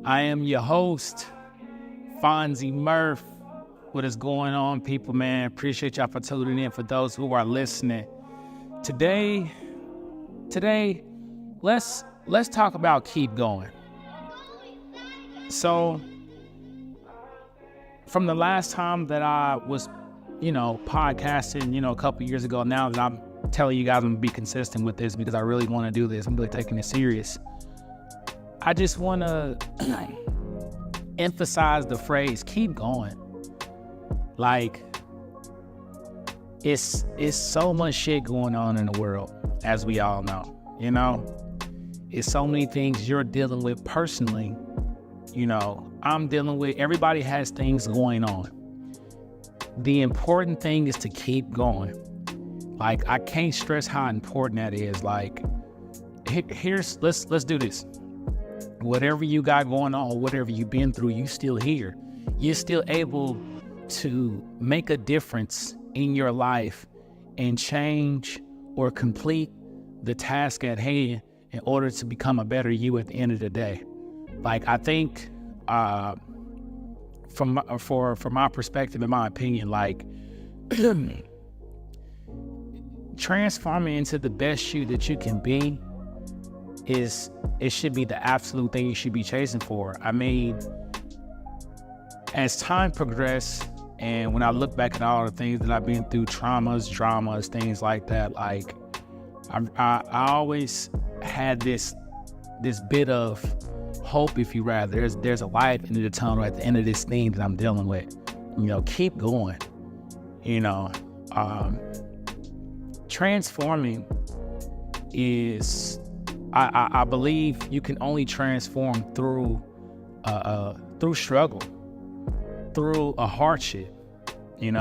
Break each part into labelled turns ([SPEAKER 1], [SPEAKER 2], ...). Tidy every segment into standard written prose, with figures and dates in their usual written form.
[SPEAKER 1] I am your host, Fonzie Murph. What is going on, people, man? Appreciate y'all for tuning in. For those who are listening, today, let's talk about keep going. So, from the last time that I was, podcasting, a couple years ago, now that I'm telling you guys I'm gonna be consistent with this because I really want to do this. I'm really taking it serious. I just want to emphasize the phrase keep going. Like, it's so much shit going on in the world, as we all know. It's so many things you're dealing with personally. I'm dealing with, everybody has things going on. The important thing is to keep going. Like, I can't stress how important that is. Like, let's do this. Whatever you got going on, whatever you've been through, you still here. You're still able to make a difference in your life and change or complete the task at hand in order to become a better you at the end of the day. Like, I think, from my perspective, in my opinion, like, transforming into the best you that you can be it should be the absolute thing you should be chasing for. I mean, as time progressed, and when I look back at all the things that I've been through, traumas, dramas, things like that, like, I always had this bit of hope, if you rather. There's a light in the tunnel at the end of this thing that I'm dealing with. Keep going. Transforming is, I believe you can only transform through struggle, through a hardship. You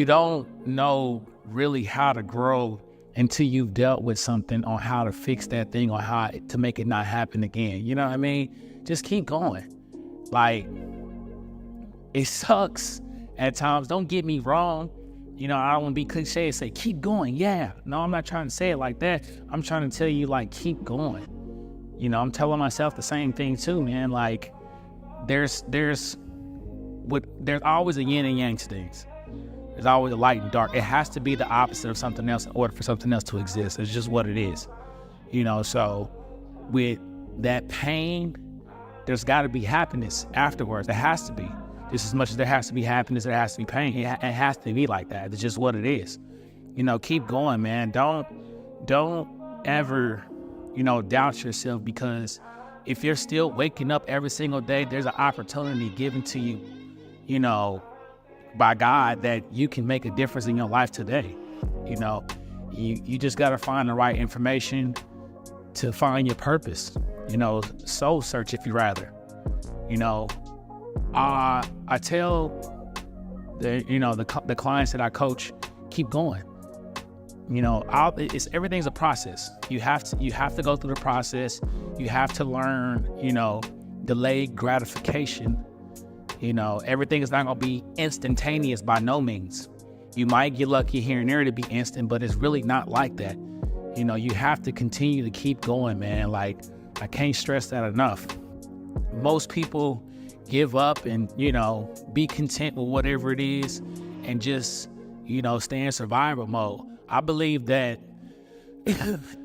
[SPEAKER 1] don't know really how to grow until you've dealt with something on how to fix that thing or how to make it not happen again. You know what I mean? Just keep going. Like, it sucks at times. Don't get me wrong. I don't want to be cliche and say, keep going. Yeah. No, I'm not trying to say it like that. I'm trying to tell you, like, keep going. I'm telling myself the same thing too, man. Like, there's always a yin and yang to things. There's always a light and dark. It has to be the opposite of something else in order for something else to exist. It's just what it is. So with that pain, there's got to be happiness afterwards. There has to be. Just as much as there has to be happiness, there has to be pain. It has to be like that. It's just what it is. Keep going, man. Don't ever, doubt yourself, because if you're still waking up every single day, there's an opportunity given to you, by God, that you can make a difference in your life today. You just got to find the right information to find your purpose, soul search, if you rather. I tell the clients that I coach, keep going. Everything's a process. You have to go through the process. You have to learn, delayed gratification. Everything is not going to be instantaneous by no means. You might get lucky here and there to be instant, but it's really not like that. You have to continue to keep going, man. Like, I can't stress that enough. Most people give up and, be content with whatever it is and just, stay in survival mode. I believe that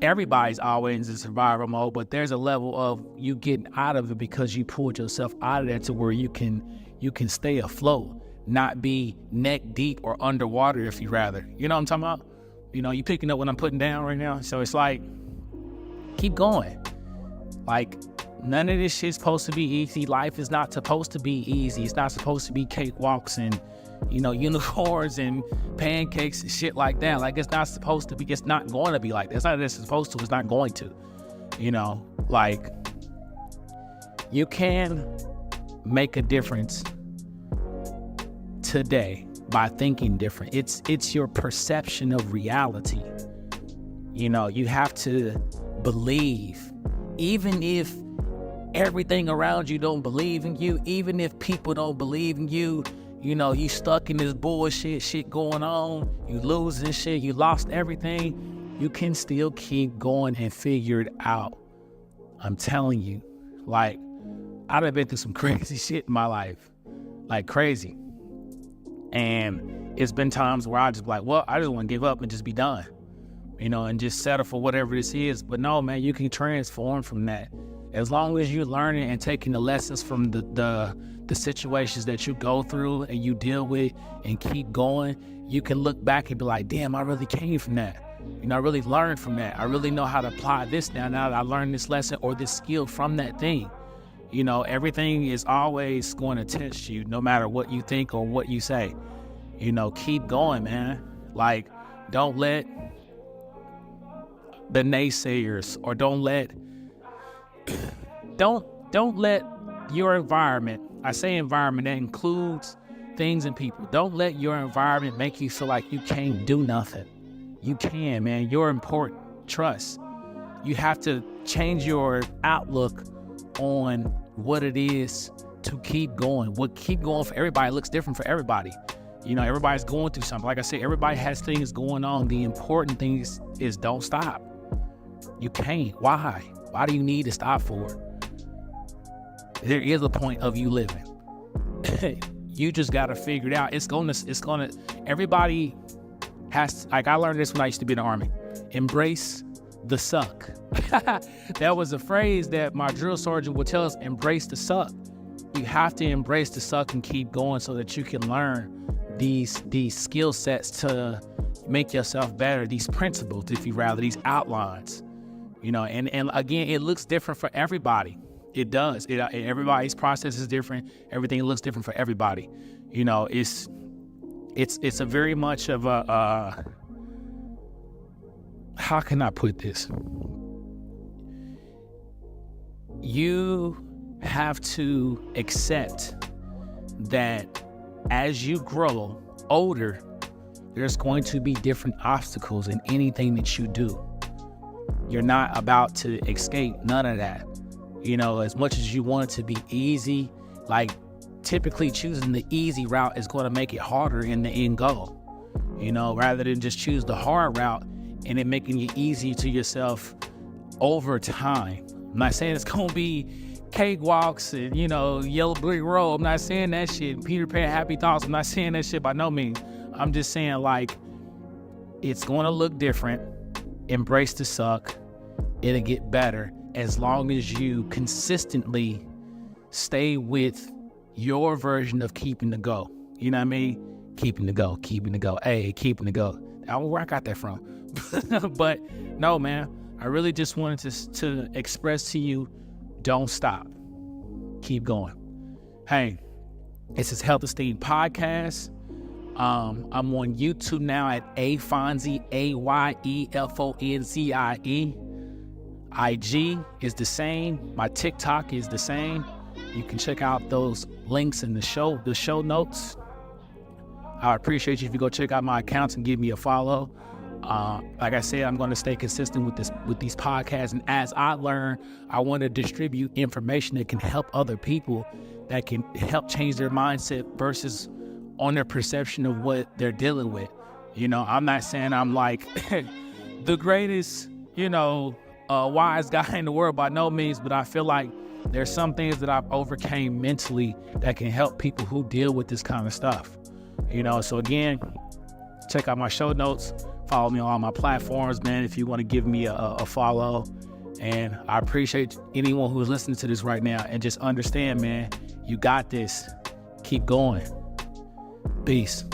[SPEAKER 1] everybody's always in survival mode, but there's a level of you getting out of it because you pulled yourself out of that to where you can stay afloat, not be neck deep or underwater, if you rather. You know what I'm talking about? You picking up what I'm putting down right now? So it's like, keep going. Like, none of this shit's supposed to be easy. Life is not supposed to be easy. It's not supposed to be cakewalks and, unicorns and pancakes and shit like that. Like, it's not supposed to be. It's not going to be like that. It's not that it's supposed to. It's not going to. Like, you can make a difference today by thinking different. It's your perception of reality. You have to believe, even if everything around you don't believe in you, even if people don't believe in you, you stuck in this bullshit shit going on, you losing shit, you lost everything, you can still keep going and figure it out I'm telling you, like, I've been through some crazy shit in my life, like crazy. And it's been times where I just be like, well, I just want to give up and just be done, and just settle for whatever this is. But no, man, you can transform from that. As long as you're learning and taking the lessons from the situations that you go through and you deal with and keep going, you can look back and be like, damn, I really came from that. I really learned from that. I really know how to apply this now that I learned this lesson or this skill from that thing. Everything is always going to test you, no matter what you think or what you say. Keep going, man. Like, don't let the naysayers, or don't let your environment, I say environment, that includes things and people. Don't let your environment make you feel like you can't do nothing. You can, man. You're important. Trust. You have to change your outlook on what it is to keep going. What keep going for everybody looks different for everybody. Everybody's going through something. Like I said, everybody has things going on. The important thing is don't stop. You can't. Why? Why do you need to stop for? There is a point of you living. You just got to figure it out. It's gonna, everybody has, like, I learned this when I used to be in the Army. Embrace the suck. That was a phrase that my drill sergeant would tell us, embrace the suck. You have to embrace the suck and keep going so that you can learn these skill sets to make yourself better, these principles, if you rather, these outlines, and again, it looks different for everybody. It does. Everybody's process is different. Everything looks different for everybody. It's a very much of a, how can I put this? You have to accept that as you grow older, there's going to be different obstacles in anything that you do. You're not about to escape none of that. As much as you want it to be easy, like, typically choosing the easy route is going to make it harder in the end goal, rather than just choose the hard route and it making it easier to yourself over time. I'm not saying it's going to be cakewalks and, yellow brick road. I'm not saying that shit. Peter Pan, happy thoughts. I'm not saying that shit by no means. I'm just saying, like, it's going to look different. Embrace the suck. It'll get better as long as you consistently stay with your version of keeping the go. You know what I mean? Keeping the go. Hey, keeping the go. I don't know where I got that from. But no, man, I really just wanted to express to you, don't stop. Keep going. Hey, this is Health Esteem Podcast. I'm on YouTube now at Ayefonzie, Ayefonzie. IG is the same. My TikTok is the same. You can check out those links in the show notes. I appreciate you if you go check out my accounts and give me a follow. Like I said, I'm going to stay consistent with these podcasts, and as I learn, I want to distribute information that can help other people, that can help change their mindset versus on their perception of what they're dealing with. I'm not saying I'm like the greatest, wise guy in the world by no means, but I feel like there's some things that I've overcame mentally that can help people who deal with this kind of stuff. So again, check out my show notes. Follow me on all my platforms, man, if you want to give me a follow. And I appreciate anyone who's listening to this right now, and just understand, man, you got this. Keep going. Peace.